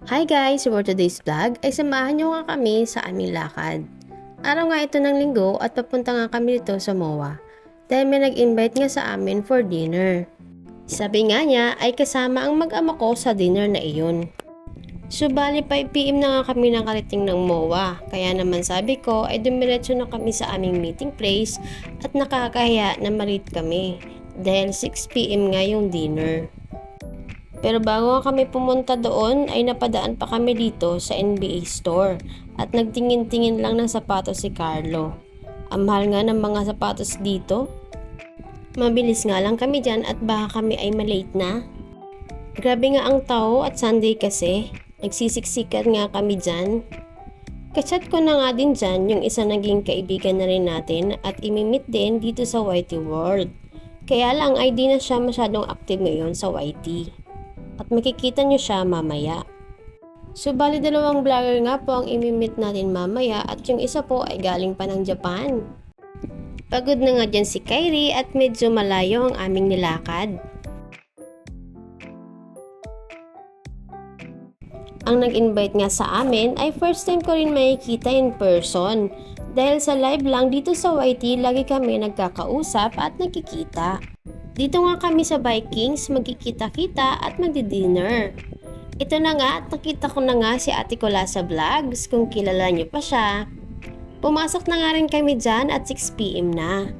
Hi guys! For today's vlog ay samahan nyo nga kami sa aming lakad. Araw nga ito ng linggo at papunta nga kami dito sa MOA dahil may nag-invite nga sa amin for dinner. Sabi nga niya ay kasama ang mag-ama ko sa dinner na iyon. Subali 5 PM na nga kami nakarating ng MOA, kaya naman sabi ko ay dumiretso na kami sa aming meeting place at nakakahiya na malate kami dahil 6 PM nga yung dinner. Pero bago nga kami pumunta doon ay napadaan pa kami dito sa NBA store at nagtingin-tingin lang ng sapatos si Carlo. Ang mahal nga ng mga sapatos dito. Mabilis nga lang kami dyan at baka kami ay malate na. Grabe nga ang tao at Sunday kasi. Nagsisiksikan nga kami dyan. Kachat ko na nga din dyan yung isa naging kaibigan na rin natin at imimit din dito sa YT World. Kaya lang ay di na siya masyadong active ngayon sa YT. At makikita nyo siya mamaya. So bali 2 vlogger nga po ang imimit natin mamaya at yung isa po ay galing pa ng Japan. Pagod na nga dyan si Kyrie at medyo malayo ang aming nilakad. Ang nag-invite nga sa amin ay first time ko rin makikita in person. Dahil sa live lang dito sa YT lagi kami nagkakausap at nagkikita. Dito nga kami sa Vikings magkikita-kita at magdi-dinner. Ito na nga at nakita ko na nga si Ate Cola sa vlogs kung kilala nyo pa siya. Pumasok na nga rin kami dyan at 6 PM na.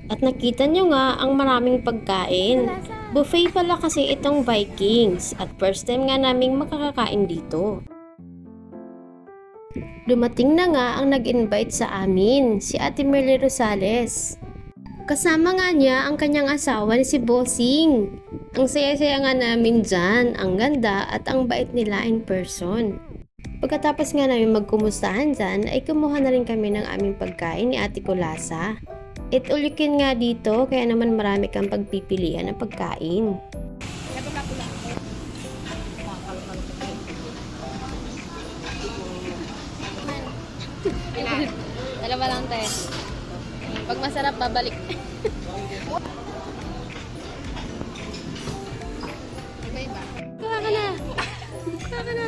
At nakita nyo nga ang maraming pagkain. Buffet pala kasi itong Vikings at first time nga naming makakakain dito. Dumating na nga ang nag-invite sa amin, si Ate Merly Rosales. Kasama nga niya ang kanyang asawa ni si Bossing. Ang saya-saya nga namin dyan, ang ganda at ang bait nila in person. Pagkatapos nga namin magkumustahan dyan, ay kumuha na rin kami ng aming pagkain ni Ate Kulasa. It all you can nga dito, kaya naman marami kang pagpipilian ng pagkain. Dalawa lang tayo. Pag masarap, babalik. Iba-iba. Kuha ka na!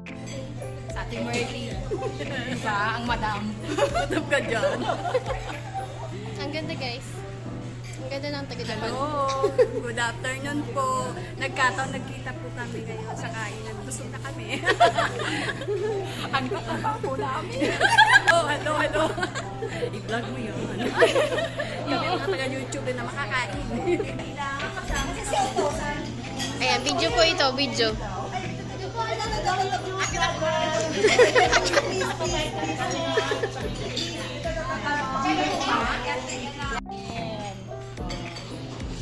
Sa ating Merly. Diba? Ang madam. Madam ka dyan. Ang ganda guys. Ang ganda ng taga-Japan. Hello! Good afternoon po. Nagkataon nagkita po kami ngayon sa kainan. Busog na kami. Ang kakapa po namin. Oh, hello. I-vlog mo yun. Kami mga taga-YouTube din na makakain. Ayan, video po ito, video.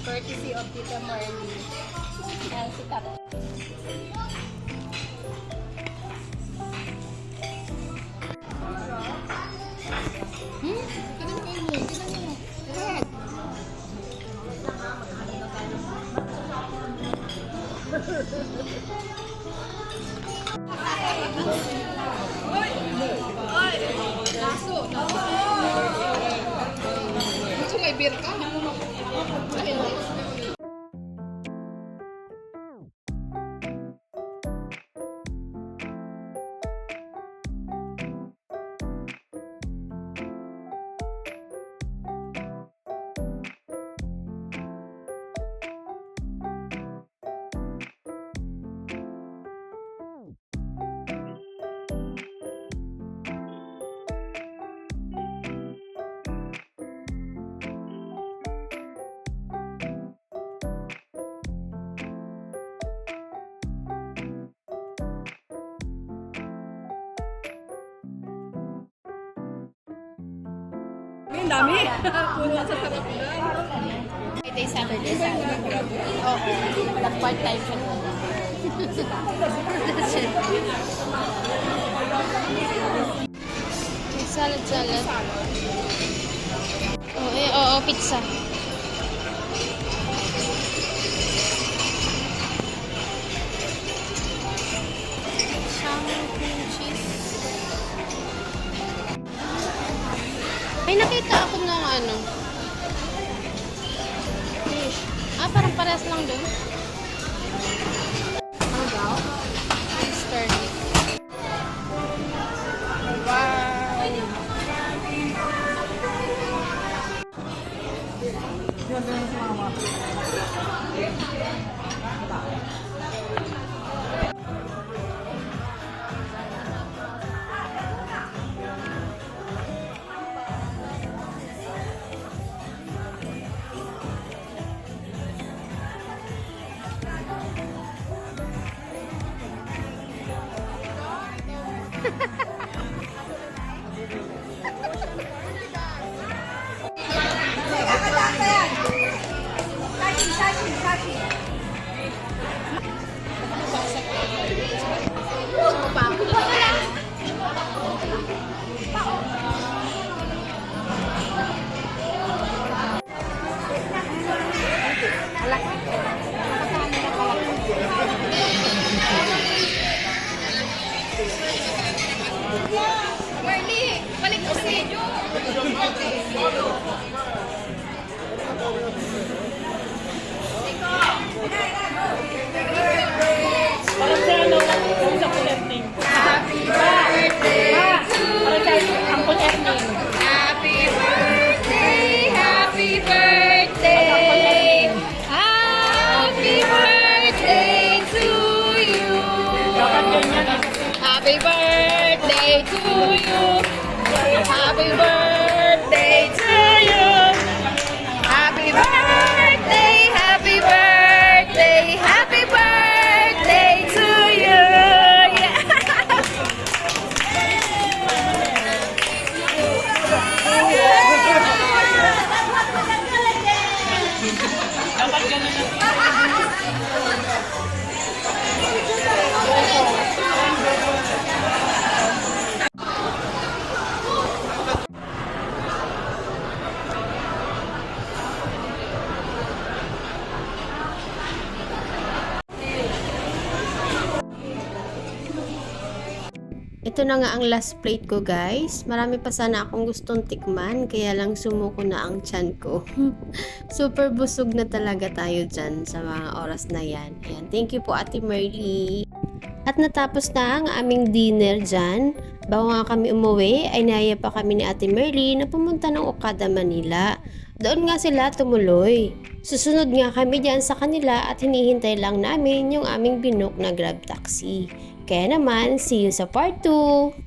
Courtesy of Tita Merly. Ayan, si Tap. Gusto may beer ka? Ang dami. Friday, Saturday, Sunday. Oo. Nag-part-time siya. Salad. Oo, pizza. Cream cheese. May nakita ako ng ano. Fish. Parang parehas lang doon. Ano daw? Sterling. Marley, balik mo sa medyo. Parang sa ano, yung sa kulerning. Happy birthday to you. Ang kulerning. Happy birthday, happy birthday. Happy birthday to you. Dapat ganyan. Happy birthday to you. Happy birthday to you. Happy birthday, happy birthday, happy birthday to you. Yeah. Dapat ganyan. Ito na nga ang last plate ko guys. Marami pa sana akong gustong tikman, kaya lang sumuko na ang tiyan ko. Super busog na talaga tayo dyan sa mga oras na yan. Ayan, thank you po Ate Merly. At natapos na ang aming dinner dyan. Bago nga kami umuwi, ay naya pa kami ni Ate Merly na pumunta ng Okada, Manila. Doon nga sila tumuloy. Susunod nga kami dyan sa kanila at hinihintay lang namin yung aming binook na Grab taxi. Kaya naman, see you sa part 2!